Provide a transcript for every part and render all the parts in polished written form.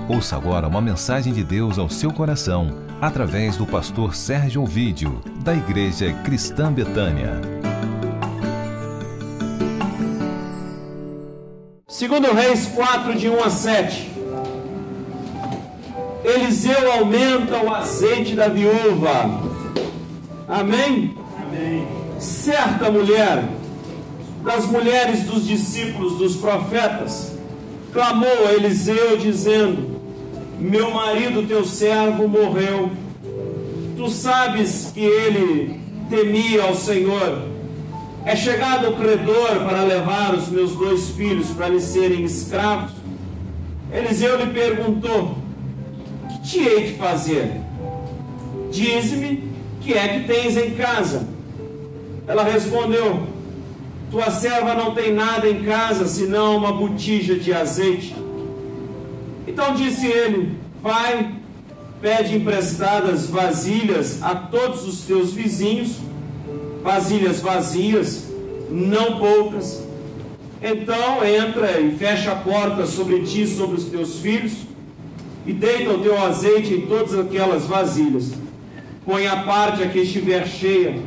Ouça agora uma mensagem de Deus ao seu coração, através do pastor Sérgio Ovídio, da Igreja Cristã Betânia. 2 Reis 4, de 1 a 7. Eliseu aumenta o azeite da viúva. Amém? Amém. Certa mulher, das mulheres dos discípulos dos profetas, clamou a Eliseu, dizendo: meu marido, teu servo, morreu. Tu sabes que ele temia ao Senhor. É chegado o credor para levar os meus 2 filhos para lhe serem escravos. Eliseu lhe perguntou: que te hei de fazer? Dize-me, que é que tens em casa? Ela respondeu: tua serva não tem nada em casa, senão uma botija de azeite. Então disse ele: vai, pede emprestadas vasilhas a todos os teus vizinhos, vasilhas vazias, não poucas. Então entra e fecha a porta sobre ti e sobre os teus filhos, e deita o teu azeite em todas aquelas vasilhas. Põe à parte a que estiver cheia.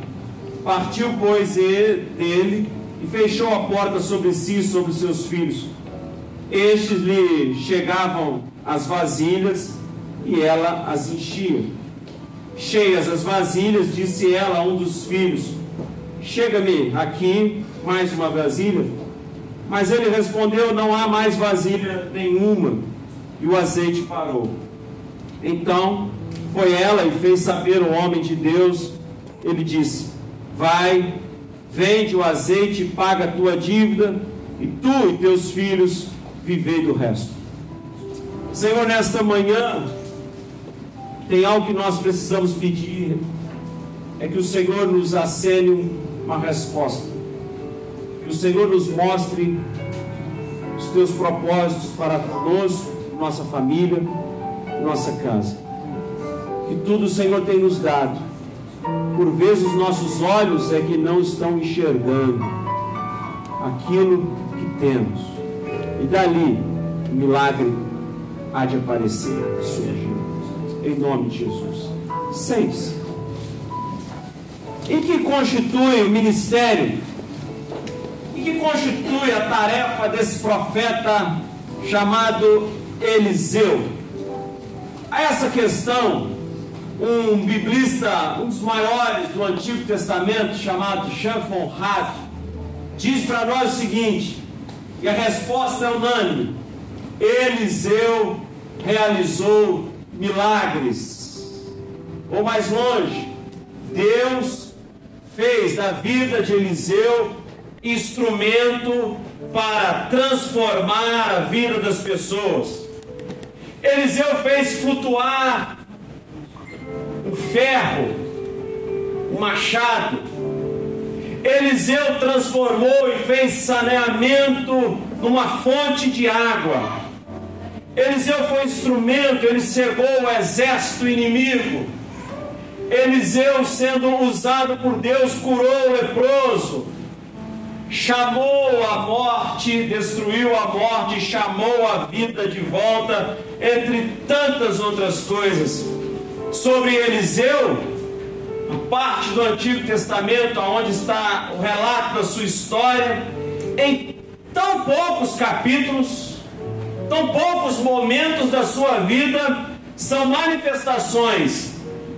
Partiu, pois, dele, e fechou a porta sobre si e sobre os seus filhos. Estes lhe chegavam as vasilhas, e ela as enchia. Cheias as vasilhas, disse ela a um dos filhos: chega-me aqui mais uma vasilha. Mas ele respondeu: não há mais vasilha nenhuma. E o azeite parou. Então foi ela e fez saber o homem de Deus. Ele disse: vai, vende o azeite e paga a tua dívida, e tu e teus filhos vivei do resto. Senhor, nesta manhã tem algo que nós precisamos pedir, é que o Senhor nos acene uma resposta, que o Senhor nos mostre os teus propósitos para conosco, nossa família, nossa casa. Que tudo o Senhor tem nos dado, por vezes os nossos olhos é que não estão enxergando aquilo que temos, e dali o milagre há de aparecer, surgir, em nome de Jesus. 6. E que constitui o ministério, e que constitui a tarefa desse profeta chamado Eliseu? A essa questão, um biblista, um dos maiores do Antigo Testamento, chamado Shimshon Rabi, diz para nós o seguinte, e a resposta é unânime: Eliseu realizou milagres. Ou mais longe, Deus fez da vida de Eliseu instrumento para transformar a vida das pessoas. Eliseu fez flutuar um ferro, um machado. Eliseu transformou e fez saneamento numa fonte de água. Eliseu foi instrumento, ele cegou o exército inimigo. Eliseu, sendo usado por Deus, curou o leproso, chamou a morte, destruiu a morte, chamou a vida de volta, entre tantas outras coisas. Sobre Eliseu, a parte do Antigo Testamento onde está o relato da sua história, em tão poucos capítulos, tão poucos momentos da sua vida, são manifestações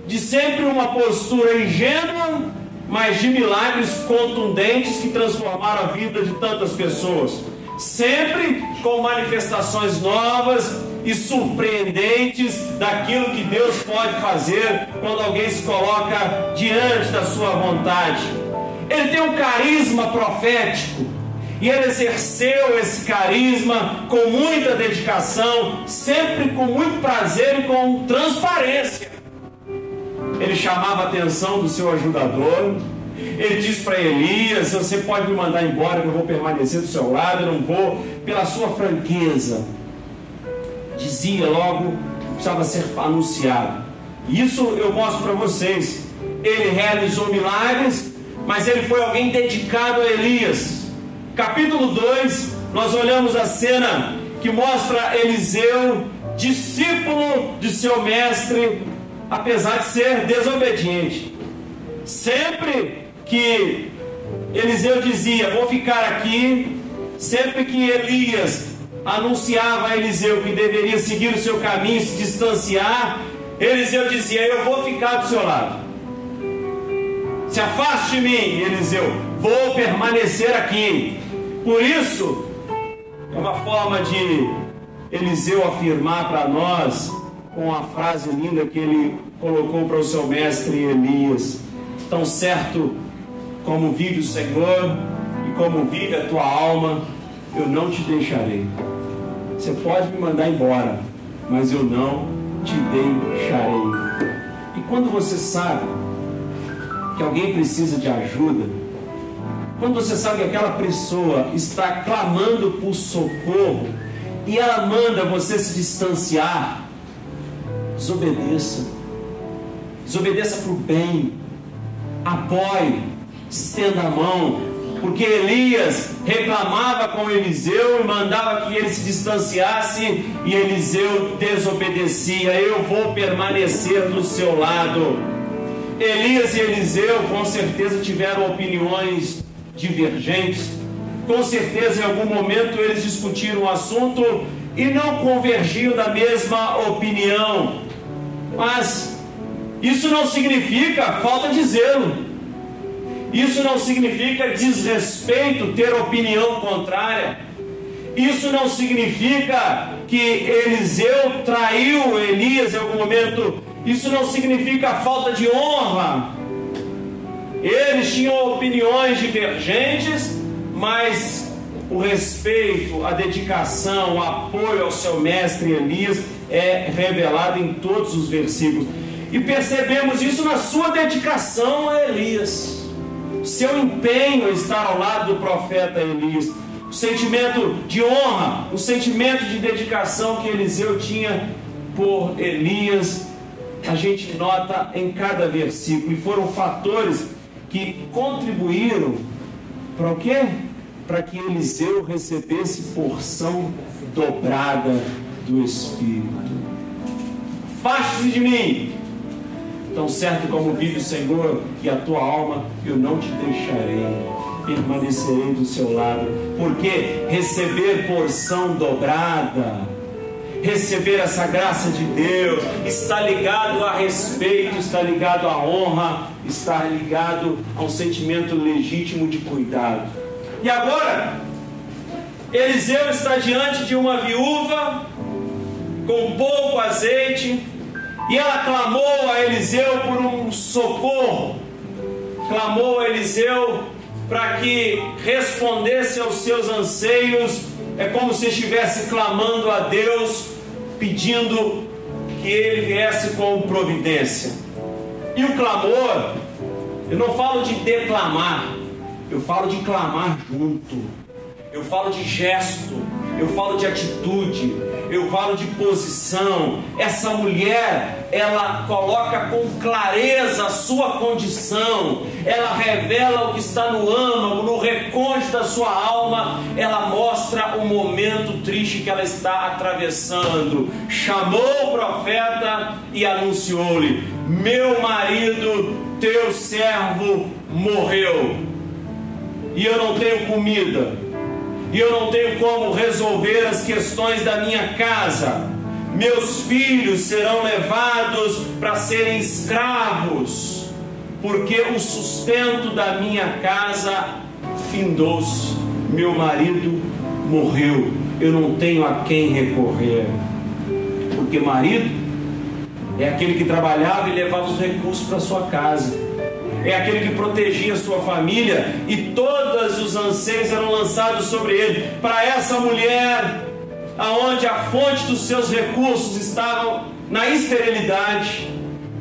de sempre uma postura ingênua, mas de milagres contundentes que transformaram a vida de tantas pessoas, sempre com manifestações novas e surpreendentes daquilo que Deus pode fazer quando alguém se coloca diante da sua vontade. Ele tem um carisma profético, e ele exerceu esse carisma com muita dedicação, sempre com muito prazer e com transparência. Ele chamava a atenção do seu ajudador. Ele disse para Elias: você pode me mandar embora, que eu vou permanecer do seu lado, eu não vou, pela sua franqueza. Dizia logo que precisava ser anunciado. Isso eu mostro para vocês. Ele realizou milagres, mas ele foi alguém dedicado a Elias. Capítulo 2, nós olhamos a cena que mostra Eliseu discípulo de seu mestre, apesar de ser desobediente. Sempre que Eliseu dizia, vou ficar aqui, sempre que Elias anunciava a Eliseu que deveria seguir o seu caminho e se distanciar, Eliseu dizia, eu vou ficar do seu lado. Se afaste de mim, Eliseu, vou permanecer aqui. Por isso, é uma forma de Eliseu afirmar para nós, com a frase linda que ele colocou para o seu mestre Elias: tão certo como vive o Senhor e como vive a tua alma, eu não te deixarei. Você pode me mandar embora, mas eu não te deixarei. E quando você sabe que alguém precisa de ajuda, quando você sabe que aquela pessoa está clamando por socorro e ela manda você se distanciar, desobedeça. Desobedeça para o bem. Apoie, estenda a mão, porque Elias reclamava com Eliseu e mandava que ele se distanciasse, e Eliseu desobedecia. Eu vou permanecer do seu lado. Elias e Eliseu com certeza tiveram opiniões divergentes, com certeza em algum momento eles discutiram o assunto e não convergiam da mesma opinião, mas isso não significa falta de zelo, isso não significa desrespeito, ter opinião contrária, isso não significa que Eliseu traiu Elias em algum momento, isso não significa falta de honra. Eles tinham opiniões divergentes, mas o respeito, a dedicação, o apoio ao seu mestre Elias é revelado em todos os versículos. E percebemos isso na sua dedicação a Elias, seu empenho em estar ao lado do profeta Elias, o sentimento de honra, o sentimento de dedicação que Eliseu tinha por Elias, a gente nota em cada versículo. E foram fatores que contribuíram para o quê? Para que Eliseu recebesse porção dobrada do Espírito. Afaste-se de mim, tão certo como vive o Senhor e a tua alma, eu não te deixarei, permanecerei do seu lado. Porque receber porção dobrada, receber essa graça de Deus, está ligado a respeito, está ligado à honra, está ligado a um sentimento legítimo de cuidado. E agora, Eliseu está diante de uma viúva com pouco azeite, e ela clamou a Eliseu por um socorro, clamou a Eliseu para que respondesse aos seus anseios. É como se estivesse clamando a Deus, pedindo que ele viesse com providência. E o clamor, eu não falo de declamar, eu falo de clamar junto, eu falo de gesto, eu falo de atitude, eu falo de posição. Essa mulher, ela coloca com clareza a sua condição, ela revela o que está no âmago, no recôndito da sua alma, ela mostra o momento triste que ela está atravessando. Chamou o profeta e anunciou-lhe: meu marido, teu servo, morreu, e eu não tenho comida, e eu não tenho como resolver as questões da minha casa. Meus filhos serão levados para serem escravos, porque o sustento da minha casa findou-se. Meu marido morreu, eu não tenho a quem recorrer. Porque marido é aquele que trabalhava e levava os recursos para sua casa, é aquele que protegia a sua família, e todos os anseios eram lançados sobre ele. Para essa mulher, aonde a fonte dos seus recursos estavam na esterilidade,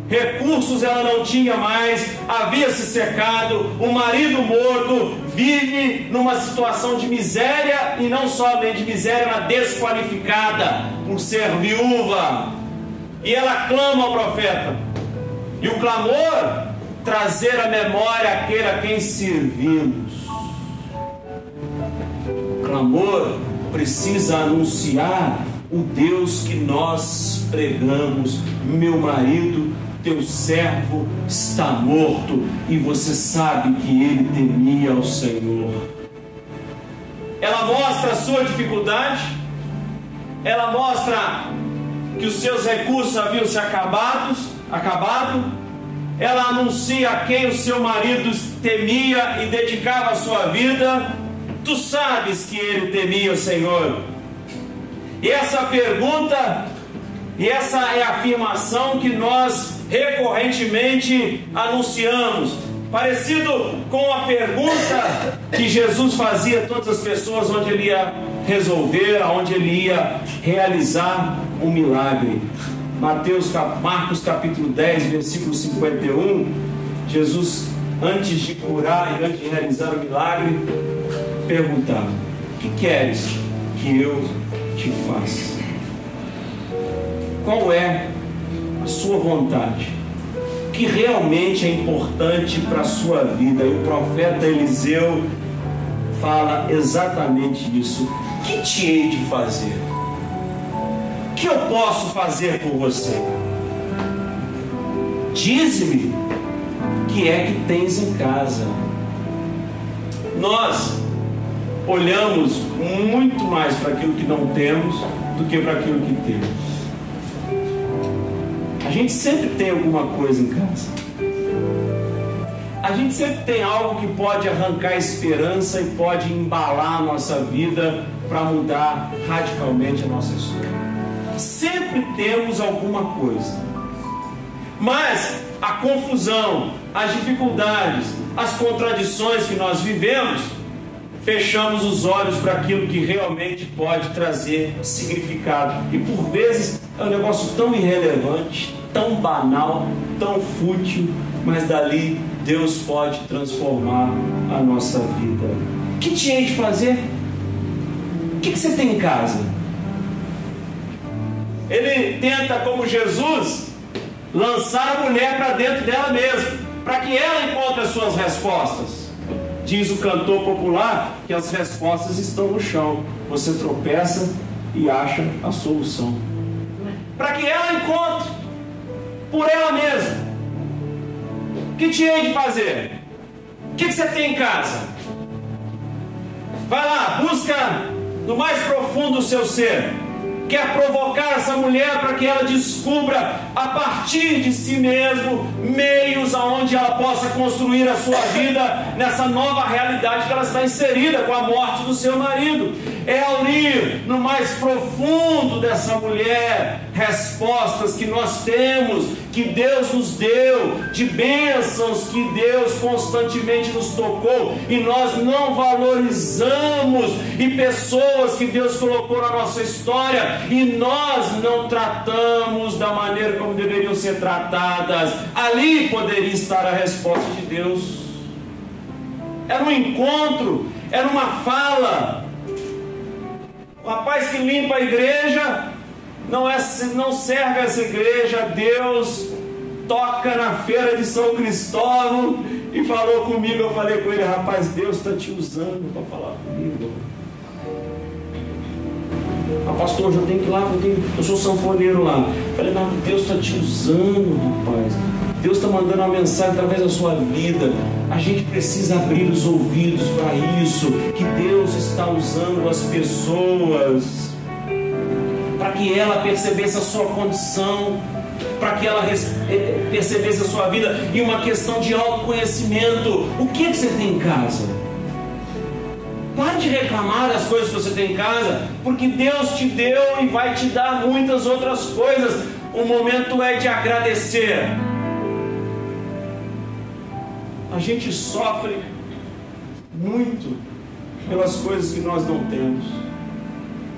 recursos ela não tinha mais, havia se secado, o marido morto, vive numa situação de miséria, e não somente de miséria, mas desqualificada por ser viúva. E ela clama ao profeta, e o clamor, trazer à memória aquele a quem servimos. O clamor precisa anunciar o Deus que nós pregamos. Meu marido, teu servo, está morto, e você sabe que ele temia ao Senhor. Ela mostra a sua dificuldade, ela mostra que os seus recursos haviam se acabado, ela anuncia a quem o seu marido temia e dedicava a sua vida. Tu sabes que ele temia o Senhor. E essa pergunta, e essa é a afirmação que nós recorrentemente anunciamos, parecido com a pergunta que Jesus fazia a todas as pessoas onde ele ia resolver, onde ele ia realizar um milagre. Marcos capítulo 10, versículo 51, Jesus, antes de curar e antes de realizar o milagre, perguntava: o que queres que eu te faça? Qual é a sua vontade? O que realmente é importante para a sua vida? E o profeta Eliseu fala exatamente isso. O que te hei de fazer? O que eu posso fazer por você? Dize-me o que é que tens em casa. Nós olhamos muito mais para aquilo que não temos do que para aquilo que temos. A gente sempre tem alguma coisa em casa. A gente sempre tem algo que pode arrancar esperança e pode embalar a nossa vida para mudar radicalmente a nossa história. Sempre temos alguma coisa. Mas a confusão, as dificuldades, as contradições que nós vivemos, fechamos os olhos para aquilo que realmente pode trazer significado. E por vezes é um negócio tão irrelevante, tão banal, tão fútil, mas dali Deus pode transformar a nossa vida. O que te hei de fazer? O que você tem em casa? Ele tenta, como Jesus, lançar a mulher para dentro dela mesma, para que ela encontre as suas respostas. Diz o cantor popular que as respostas estão no chão. Você tropeça e acha a solução. Para que ela encontre por ela mesma. O que te hei de fazer? O que você tem em casa? Vai lá, busca no mais profundo do seu ser. Quer provocar essa mulher para que ela descubra a partir de si mesmo meios aonde ela possa construir a sua vida nessa nova realidade que ela está inserida com a morte do seu marido. É ao ir no mais profundo dessa mulher respostas que nós temos, que Deus nos deu, de bênçãos que Deus constantemente nos tocou e nós não valorizamos, e pessoas que Deus colocou na nossa história e nós não tratamos da maneira como deveriam ser tratadas. Ali poderia estar a resposta de Deus. Era um encontro, era uma fala. O rapaz que limpa a igreja não serve essa igreja. Deus toca na feira de São Cristóvão e falou comigo. Eu falei com ele: rapaz, Deus está te usando para falar comigo. Pastor, eu tenho que ir lá, eu sou sanfoneiro lá. Eu falei: não, Deus está te usando, rapaz. Deus está mandando uma mensagem através da sua vida. A gente precisa abrir os ouvidos para isso, que Deus está usando as pessoas para que ela percebesse a sua condição, para que ela percebesse a sua vida, e uma questão de autoconhecimento. O que você tem em casa? Pare de reclamar das coisas que você tem em casa, porque Deus te deu e vai te dar muitas outras coisas. O momento é de agradecer. A gente sofre muito pelas coisas que nós não temos.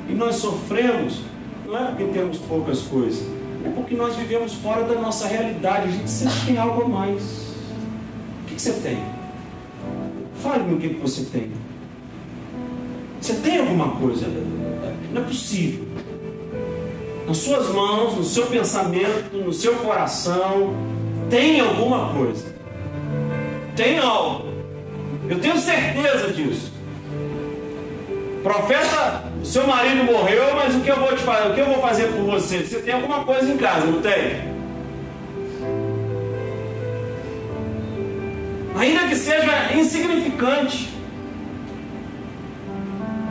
E nós sofremos, não é porque temos poucas coisas, é porque nós vivemos fora da nossa realidade. A gente sempre tem algo a mais. O que você tem? Fale-me o que você tem. Você tem alguma coisa? Não é possível. Nas suas mãos, no seu pensamento, no seu coração, tem alguma coisa. Tem algo. Eu tenho certeza disso. Profeta, o seu marido morreu, mas o que eu vou te fazer? O que eu vou fazer por você? Você tem alguma coisa em casa, não tem? Ainda que seja insignificante.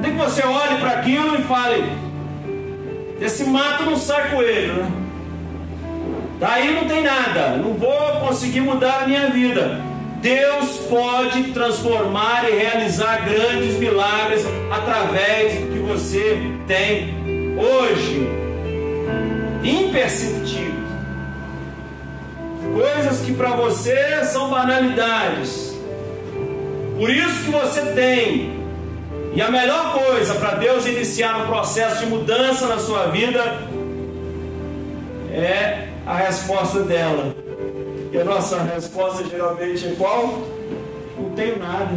Tem que você olhe para aquilo e fale: desse mato não sai coelho, né? Daí não tem nada, não vou conseguir mudar a minha vida. Deus pode transformar e realizar grandes milagres através do que você tem hoje. Imperceptíveis. Coisas que para você são banalidades. Por isso que você tem. E a melhor coisa para Deus iniciar um processo de mudança na sua vida é a resposta dela. E a nossa resposta geralmente é qual? Não tenho nada.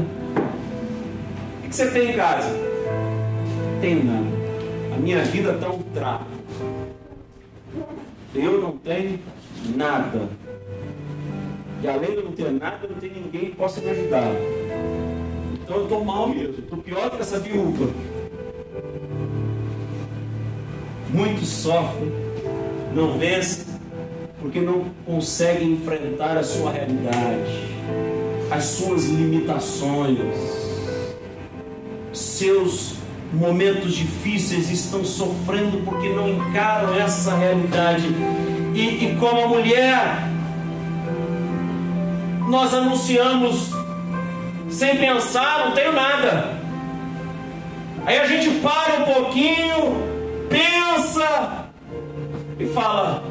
O que você tem em casa? Não tenho nada. A minha vida está um trapo. Eu não tenho nada. E além de não ter nada, não tem ninguém que possa me ajudar. Então eu estou mal mesmo. Estou pior que essa viúva. Muitos sofrem, não vencem, porque não conseguem enfrentar a sua realidade, as suas limitações, seus momentos difíceis, estão sofrendo porque não encaram essa realidade. E como a mulher, nós anunciamos sem pensar: não tenho nada. Aí a gente para um pouquinho, pensa e fala: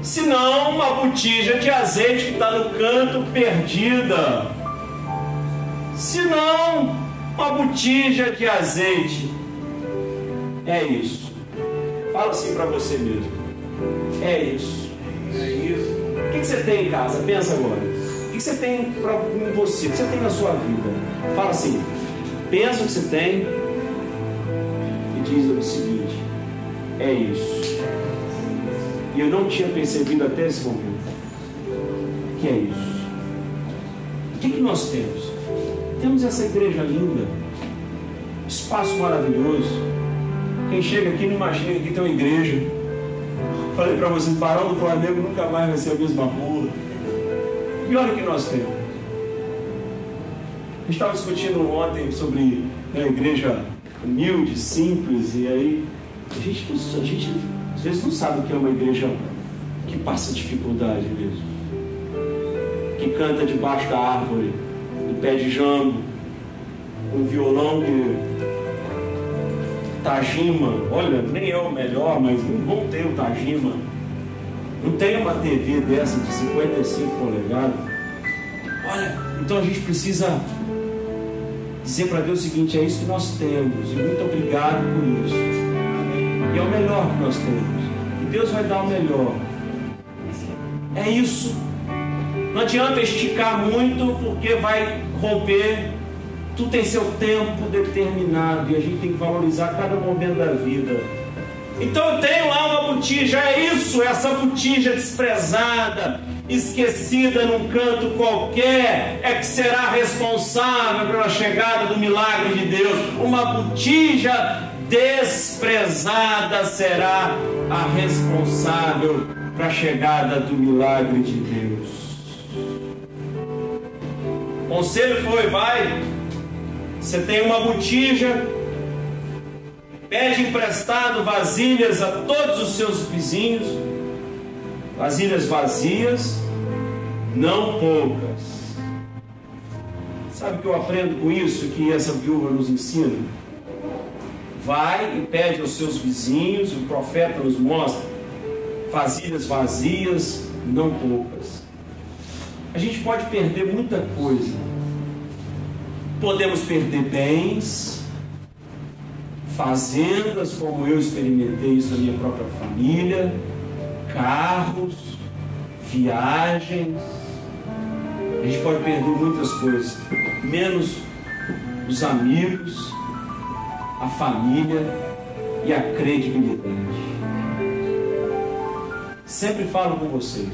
se não, uma botija de azeite que está no canto perdida. Se não, uma botija de azeite. É isso. Fala assim para você mesmo: é isso. É isso. O que você tem em casa? Pensa agora. O que você tem em você? O que você tem na sua vida? Fala assim. Pensa o que você tem e diz o seguinte: é isso. E eu não tinha percebido até esse momento. Que é isso. O que nós temos? Temos essa igreja linda, espaço maravilhoso. Quem chega aqui não imagina que aqui tem uma igreja. Falei para vocês: Barão do Flamengo nunca mais vai ser a mesma rua. E olha o que nós temos. A gente estava discutindo ontem sobre a igreja humilde, simples, e aí a gente às vezes não sabe o que é uma igreja que passa dificuldade mesmo, que canta debaixo da árvore, do pé de jambo, com violão de Tajima. Olha, nem é o melhor, mas não vão ter o Tajima. Não tem uma TV dessa de 55 polegadas. Olha, então a gente precisa dizer para Deus o seguinte: é isso que nós temos, e muito obrigado por isso. E é o melhor que nós temos. E Deus vai dar o melhor. É isso. Não adianta esticar muito, porque vai romper. Tudo tem seu tempo determinado. E a gente tem que valorizar cada momento da vida. Então eu tenho lá uma botija. É isso, essa botija desprezada, esquecida num canto qualquer, é que será responsável pela chegada do milagre de Deus. Uma botija desprezada será a responsável para a chegada do milagre de Deus. O conselho foi: vai, você tem uma botija, pede emprestado vasilhas a todos os seus vizinhos, vasilhas vazias, não poucas. Sabe o que eu aprendo com isso, que essa viúva nos ensina? Vai e pede aos seus vizinhos, o profeta nos mostra, vasilhas vazias, não poucas. A gente pode perder muita coisa. Podemos perder bens, fazendas, como eu experimentei isso na minha própria família, carros, viagens. A gente pode perder muitas coisas, menos os amigos, a família e a credibilidade. Sempre falo com vocês: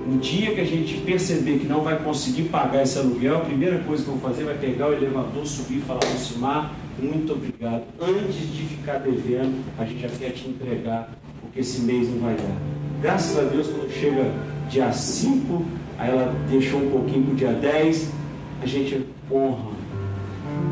um dia que a gente perceber que não vai conseguir pagar esse aluguel, a primeira coisa que eu vou fazer vai pegar o elevador, subir e falar com o Simar: muito obrigado. Antes de ficar devendo, a gente já quer te entregar, porque esse mês não vai dar. Graças a Deus, quando chega dia 5, aí ela deixou um pouquinho para o dia 10, a gente honra.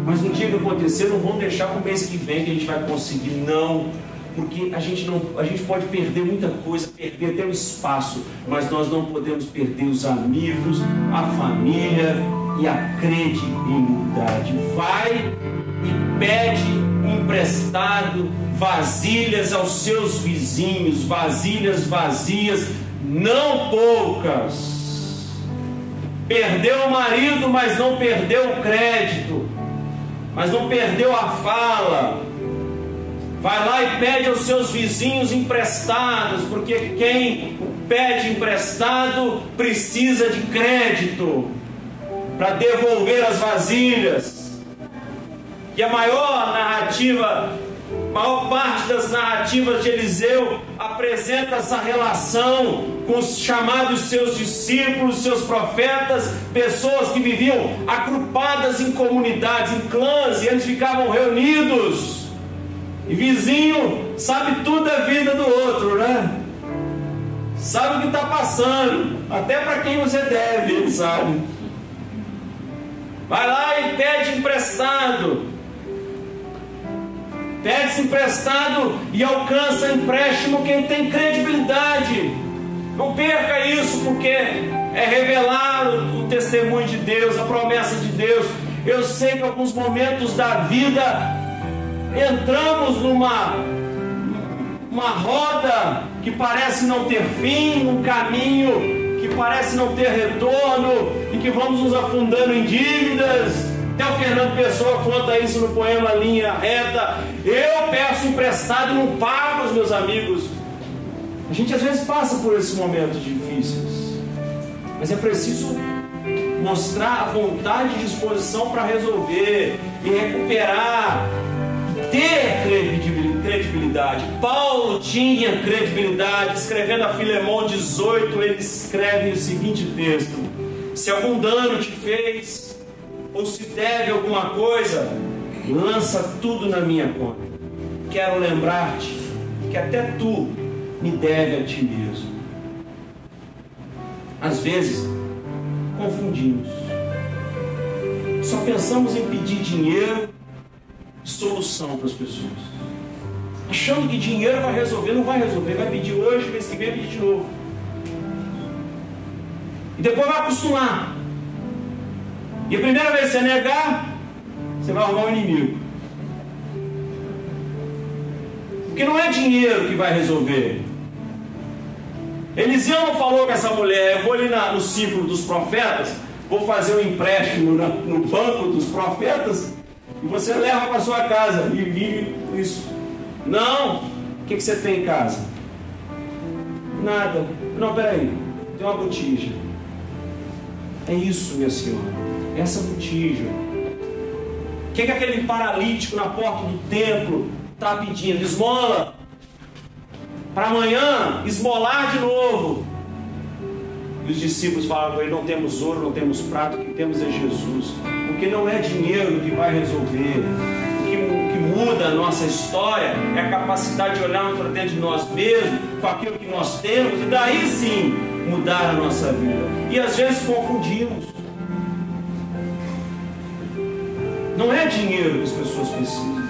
Mas no dia que acontecer, não vão deixar para o mês que vem que a gente vai conseguir, não. Porque a gente pode perder muita coisa, perder até o espaço, mas nós não podemos perder os amigos, a família e a credibilidade. Vai e pede emprestado vasilhas aos seus vizinhos, vasilhas vazias, não poucas. Perdeu o marido, mas não perdeu o crédito, mas não perdeu a fala. Vai lá e pede aos seus vizinhos emprestados, porque quem pede emprestado precisa de crédito para devolver as vasilhas. E a maior parte das narrativas de Eliseu apresenta essa relação com os chamados seus discípulos, seus profetas, pessoas que viviam agrupadas em comunidades, em clãs, e eles ficavam reunidos. E vizinho sabe tudo da vida do outro, né? Sabe o que está passando, até para quem você deve, ele sabe. Vai lá e pede emprestado. Pede-se emprestado e alcança empréstimo quem tem credibilidade. Não perca isso, porque é revelar o testemunho de Deus, a promessa de Deus. Eu sei que em alguns momentos da vida entramos numa roda que parece não ter fim, num caminho que parece não ter retorno, e que vamos nos afundando em dívidas. Até o Fernando Pessoa conta isso no poema Linha Reta. Eu peço emprestado e não pago os meus amigos. A gente às vezes passa por esses momentos difíceis, mas é preciso mostrar a vontade e disposição para resolver e recuperar, ter credibilidade. Paulo tinha credibilidade. Escrevendo a Filemão 18, ele escreve o seguinte texto: se algum dano te fez, ou se deve alguma coisa, lança tudo na minha conta. Quero lembrar-te que até tu me deve a ti mesmo. Às vezes confundimos, só pensamos em pedir dinheiro, solução para as pessoas, achando que dinheiro vai resolver. Não vai resolver. Vai pedir hoje, mês que vem pedir de novo, e depois vai acostumar. E a primeira vez que você negar, você vai arrumar um inimigo, porque não é dinheiro que vai resolver. Eliseu não falou com essa mulher: eu vou ali no ciclo dos profetas, vou fazer um empréstimo no banco dos profetas, e você leva para sua casa e vive isso. Não. O que você tem em casa? Nada. Não, peraí, tem uma botija. É isso, minha senhora, essa botija. O que aquele paralítico na porta do templo está pedindo? Esmola. Para amanhã esmolar de novo. E os discípulos falaram com ele: não temos ouro, não temos prata, o que temos é Jesus. Porque não é dinheiro que vai resolver. O que muda a nossa história é a capacidade de olhar para dentro de nós mesmos, com aquilo que nós temos, e daí sim mudar a nossa vida. E às vezes confundimos. Não é dinheiro que as pessoas precisam.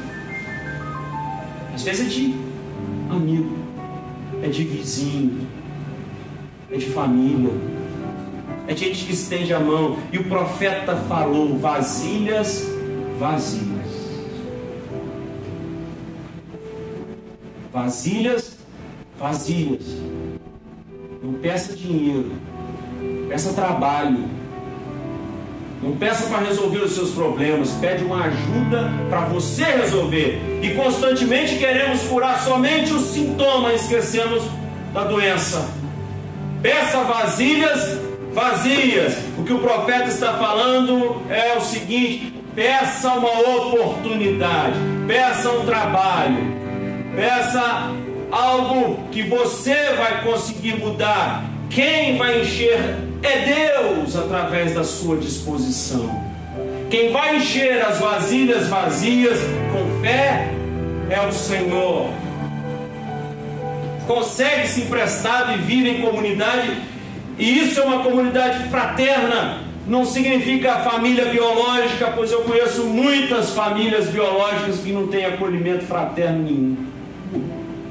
Às vezes é de amigo, é de vizinho, é de família, é gente que estende a mão. E o profeta falou: vasilhas vazias. Vasilhas vazias. Não peça dinheiro, peça trabalho. Não peça para resolver os seus problemas, pede uma ajuda para você resolver. E constantemente queremos curar somente os sintomas, esquecemos da doença. Peça vasilhas vazias. O que o profeta está falando é o seguinte: peça uma oportunidade, peça um trabalho, peça algo que você vai conseguir mudar. Quem vai encher é Deus através da sua disposição. Quem vai encher as vasilhas vazias com fé é o Senhor. Consegue-se emprestado e vive em comunidade, e isso é uma comunidade fraterna. Não significa família biológica, pois eu conheço muitas famílias biológicas que não têm acolhimento fraterno nenhum.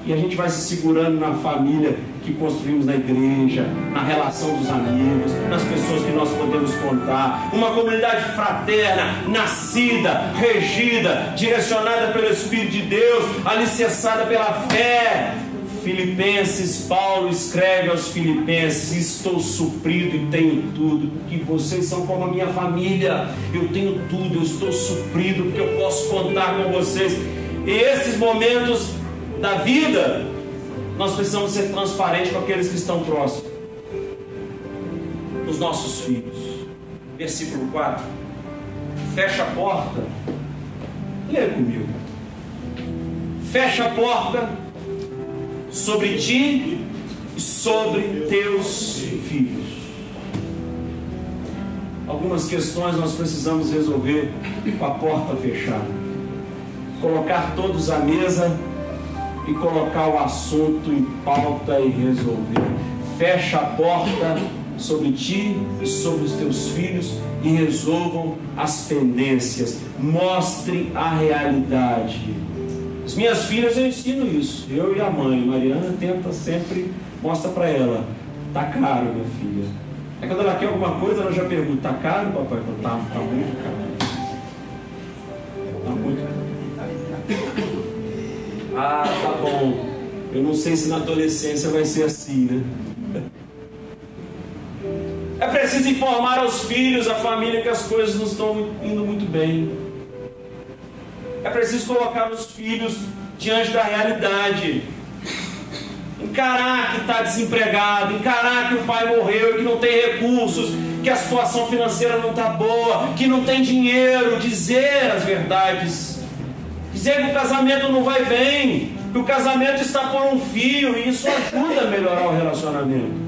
E a gente vai se segurando na família que construímos na igreja, na relação dos amigos, nas pessoas que nós podemos contar. Uma comunidade fraterna, nascida, regida, direcionada pelo Espírito de Deus, alicerçada pela fé. Filipenses, Paulo escreve aos Filipenses: estou suprido e tenho tudo, porque vocês são como a minha família. Eu tenho tudo, eu estou suprido, porque eu posso contar com vocês. E esses momentos da vida, nós precisamos ser transparentes com aqueles que estão próximos, os nossos filhos. Versículo 4: fecha a porta. Leia comigo. Fecha a porta sobre ti e sobre teus filhos. Algumas questões nós precisamos resolver com a porta fechada. Colocar todos à mesa e colocar o assunto em pauta e resolver. Fecha a porta sobre ti e sobre os teus filhos e resolvam as pendências. Mostre a realidade. As minhas filhas eu ensino isso, eu e a mãe. Mariana tenta sempre, mostra para ela: tá caro, minha filha. Aí quando ela quer alguma coisa, ela já pergunta: tá caro, papai? Tá muito caro. Tá muito caro. Ah, tá bom. Eu não sei se na adolescência vai ser assim, né? É preciso informar aos filhos, à família, que as coisas não estão indo muito bem. É preciso colocar os filhos diante da realidade. Encarar que está desempregado, encarar que o pai morreu e que não tem recursos, que a situação financeira não está boa, que não tem dinheiro. Dizer as verdades. Dizer que o casamento não vai bem, que o casamento está por um fio, e isso ajuda a melhorar o relacionamento.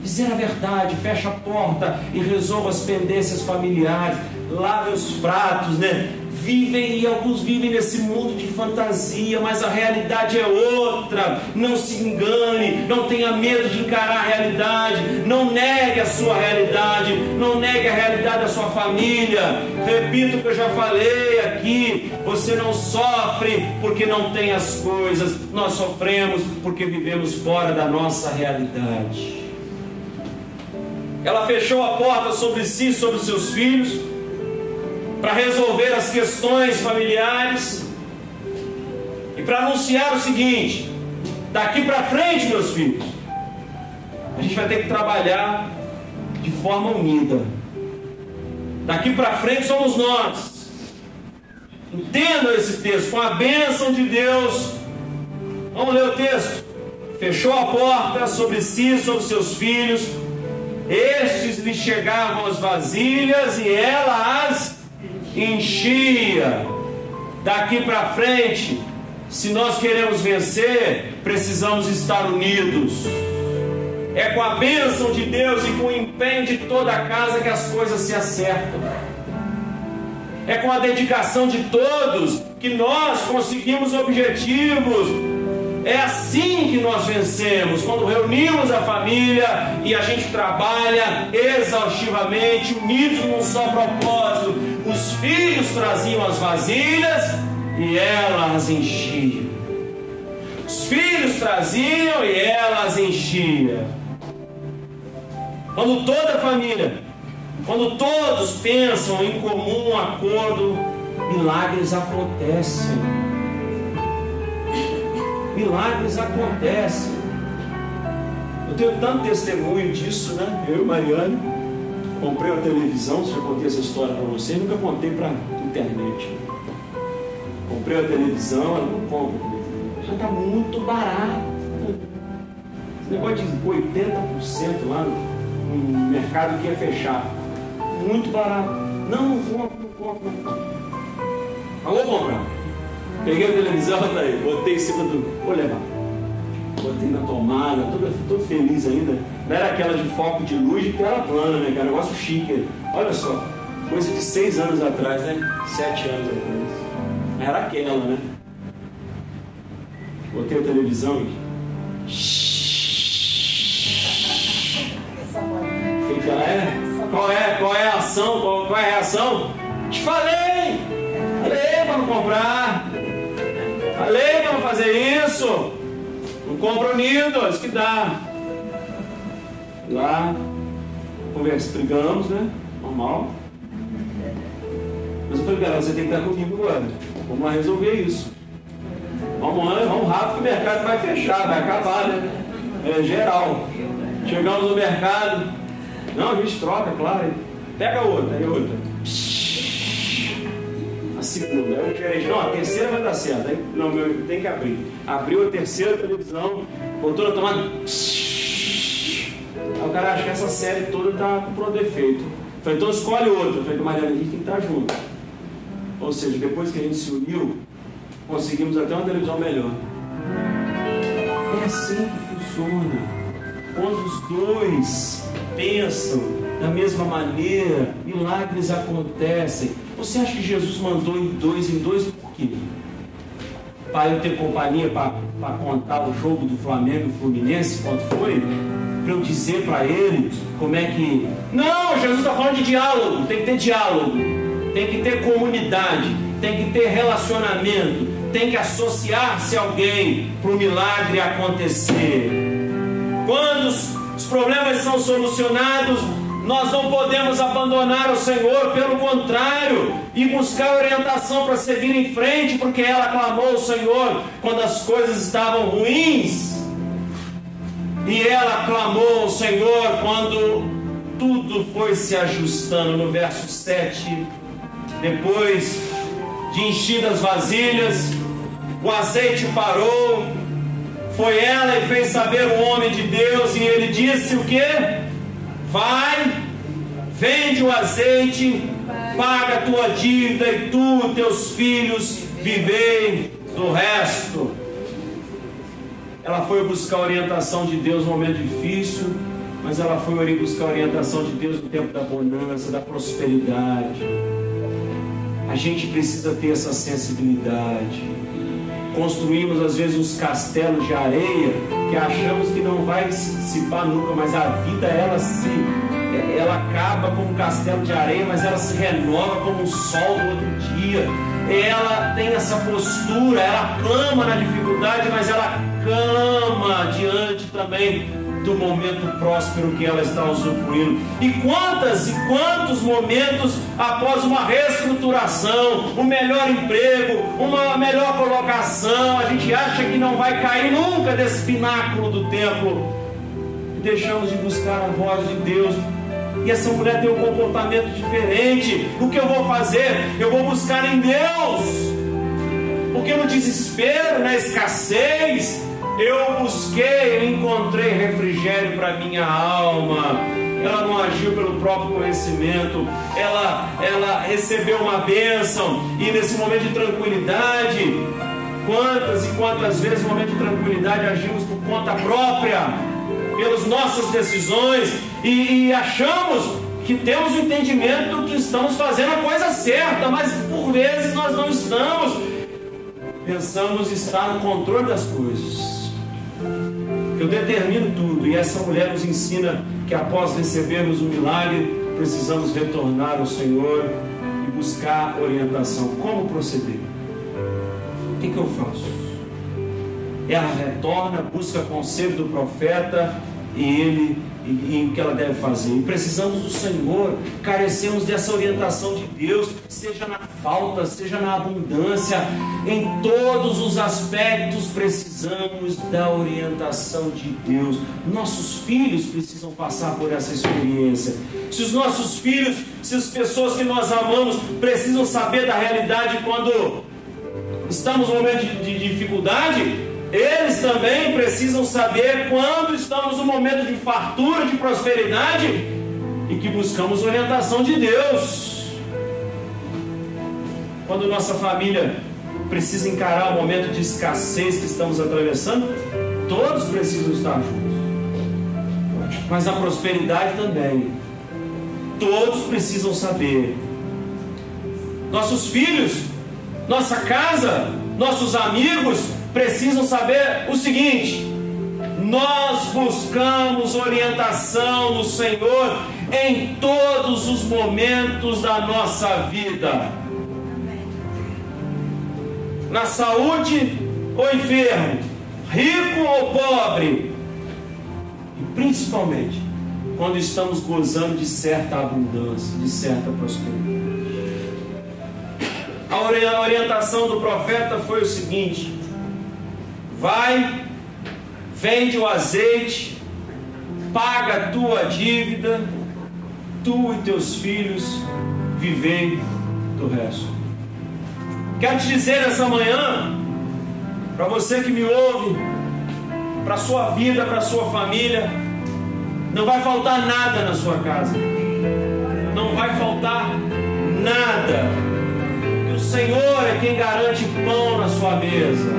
Dizer a verdade, fecha a porta e resolva as pendências familiares, lave os pratos, né? E alguns vivem nesse mundo de fantasia, mas a realidade é outra. Não se engane, não tenha medo de encarar a realidade, não negue a sua realidade, não negue a realidade da sua família. Repito o que eu já falei aqui: você não sofre porque não tem as coisas, nós sofremos porque vivemos fora da nossa realidade. Ela fechou a porta sobre si e sobre os seus filhos para resolver as questões familiares e para anunciar o seguinte: daqui para frente, meus filhos, a gente vai ter que trabalhar de forma unida. Daqui para frente somos nós. Entendam esse texto, com a bênção de Deus. Vamos ler o texto. Fechou a porta sobre si e sobre seus filhos. Estes lhe chegavam as vasilhas e ela as enchia. Daqui para frente, se nós queremos vencer, precisamos estar unidos. É com a bênção de Deus e com o empenho de toda a casa que as coisas se acertam. É com a dedicação de todos que nós conseguimos objetivos. É assim que nós vencemos, quando reunimos a família e a gente trabalha exaustivamente, unidos num só propósito. Os filhos traziam as vasilhas e ela as enchia. Os filhos traziam e ela as enchia. Quando toda a família, quando todos pensam em comum acordo, milagres acontecem. Milagres acontecem. Eu tenho tanto testemunho disso, né? Eu e Mariane comprei uma televisão. Já contei essa história para vocês, nunca contei para internet. Comprei a televisão, ela não compra. Já está muito barato. Esse negócio de 80% lá no mercado que ia fechar. Muito barato. Não compra. Alô, comprar. Peguei a televisão, tá aí, botei em cima do... Vou levar. ontem na tomada, todo feliz ainda. Não era aquela de foco de luz de tela plana, né, cara? Negócio chique. Olha só, coisa de 6 anos atrás, né? 7 anos atrás. Era aquela, né? Botei a televisão aqui. O que ela é? Qual é a ação? Qual é a reação? Te falei! Falei para não comprar! Falei para não fazer isso! Não compra unido, isso que dá. Lá, brigamos, né? Normal. Mas eu falei, cara, você tem que estar comigo agora. Vamos lá resolver isso. Vamos rápido que o mercado vai fechar, vai acabar, né? É geral. Chegamos no mercado. Não, a gente troca, claro. Pega outra, aí outra. A segunda, aí o gerente, não, a terceira vai dar certo. Aí, não, meu, tem que abrir. Abriu a terceira televisão, botou na tomada. Aí o cara acha que essa série toda tá com defeito. Falei, então escolhe outra. Falei, Mariana, a gente tem que estar junto. Ou seja, depois que a gente se uniu, conseguimos até uma televisão melhor. É assim que funciona. Quando os dois pensam da mesma maneira, milagres acontecem. Você acha que Jesus mandou em dois por quê? Para eu ter companhia para contar o jogo do Flamengo e Fluminense, quando foi? Para eu dizer para ele como é que... Não, Jesus está falando de diálogo. Tem que ter diálogo, tem que ter comunidade, tem que ter relacionamento, tem que associar-se a alguém para o milagre acontecer. Quando os problemas são solucionados, nós não podemos abandonar o Senhor, pelo contrário, e buscar orientação para seguir em frente, porque ela clamou ao Senhor quando as coisas estavam ruins, e ela clamou ao Senhor quando tudo foi se ajustando. No verso 7, depois de enchidas as vasilhas, o azeite parou. Foi ela e fez saber o homem de Deus, e ele disse o quê? Vai, vende o azeite, paga a tua dívida, e tu e teus filhos vivei do resto. Ela foi buscar a orientação de Deus no momento difícil, mas ela foi buscar a orientação de Deus no tempo da bonança, da prosperidade. A gente precisa ter essa sensibilidade. Construímos às vezes uns castelos de areia que achamos que não vai se dissipar nunca, mas a vida ela acaba como um castelo de areia, mas ela se renova como um sol no outro dia. Ela tem essa postura, ela clama na dificuldade, mas ela clama diante também do momento próspero que ela está usufruindo. E quantos momentos após uma reestruturação, um melhor emprego, uma melhor colocação, a gente acha que não vai cair nunca desse pináculo do templo, e deixamos de buscar a voz de Deus. E essa mulher tem um comportamento diferente. O que eu vou fazer? Eu vou buscar em Deus, porque no desespero, na escassez, eu busquei, eu encontrei refrigério para minha alma. Ela não agiu pelo próprio conhecimento, ela recebeu uma bênção, e nesse momento de tranquilidade, quantas e quantas vezes no momento de tranquilidade agimos por conta própria, pelas nossas decisões, e achamos que temos o entendimento que estamos fazendo a coisa certa, mas por vezes nós não estamos. Pensamos estar no controle das coisas. Eu determino tudo, e essa mulher nos ensina que após recebermos o milagre, precisamos retornar ao Senhor e buscar orientação. Como proceder? O que eu faço? Ela retorna, busca conselho do profeta, e o que ela deve fazer. E precisamos do Senhor, carecemos dessa orientação de Deus, seja na falta, seja na abundância, em todos os aspectos precisamos da orientação de Deus. Nossos filhos precisam passar por essa experiência. Se os nossos filhos, se as pessoas que nós amamos precisam saber da realidade quando estamos no momento de dificuldade, eles também precisam saber quando estamos no momento de fartura, de prosperidade, e que buscamos orientação de Deus. Quando nossa família precisa encarar o momento de escassez que estamos atravessando, Todos precisam estar juntos. Mas a prosperidade também. Todos precisam saber. Nossos filhos, nossa casa, nossos amigos precisam saber o seguinte: nós buscamos orientação no Senhor em todos os momentos da nossa vida. Na saúde ou enfermo, rico ou pobre, e principalmente quando estamos gozando de certa abundância, de certa prosperidade. A orientação do profeta foi o seguinte: vai, vende o azeite, paga a tua dívida, tu e teus filhos vivei do resto. Quero te dizer nessa manhã, para você que me ouve, para a sua vida, para a sua família, não vai faltar nada na sua casa. Não vai faltar nada. E o Senhor é quem garante pão na sua mesa.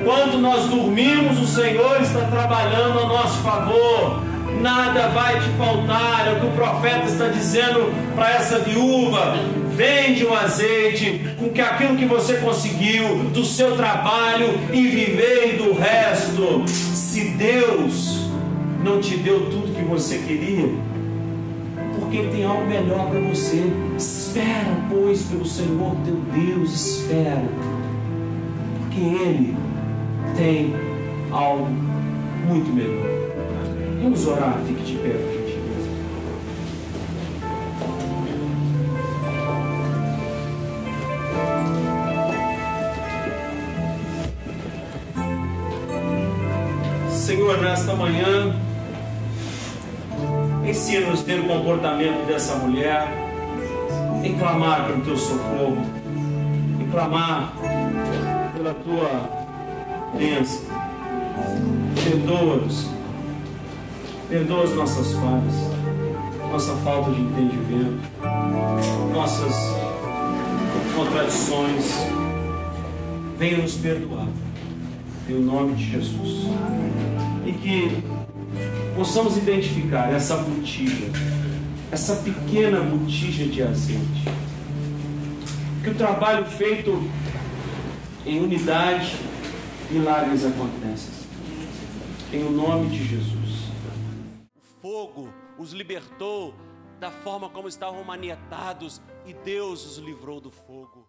Quando nós dormimos, o Senhor está trabalhando a nosso favor. Nada vai te faltar. É o que o profeta está dizendo para essa viúva: vende o azeite com que aquilo que você conseguiu do seu trabalho e vivei do resto. Se Deus não te deu tudo que você queria, porque Ele tem algo melhor para você. Espera, pois, pelo Senhor teu Deus, espera, porque Ele tem algo muito melhor. Vamos orar, fique de pé, por gentileza. Senhor, nesta manhã, ensina-nos a ter o comportamento dessa mulher, em clamar pelo teu socorro, em clamar pela tua bênção. Perdoa-nos, perdoa as nossas falhas, nossa falta de entendimento, nossas contradições. Venha nos perdoar, em nome de Jesus. E que possamos identificar essa botija, essa pequena botija de azeite. Que o trabalho feito em unidade, milagres acontecem. Em o nome de Jesus. O fogo os libertou da forma como estavam manietados, e Deus os livrou do fogo.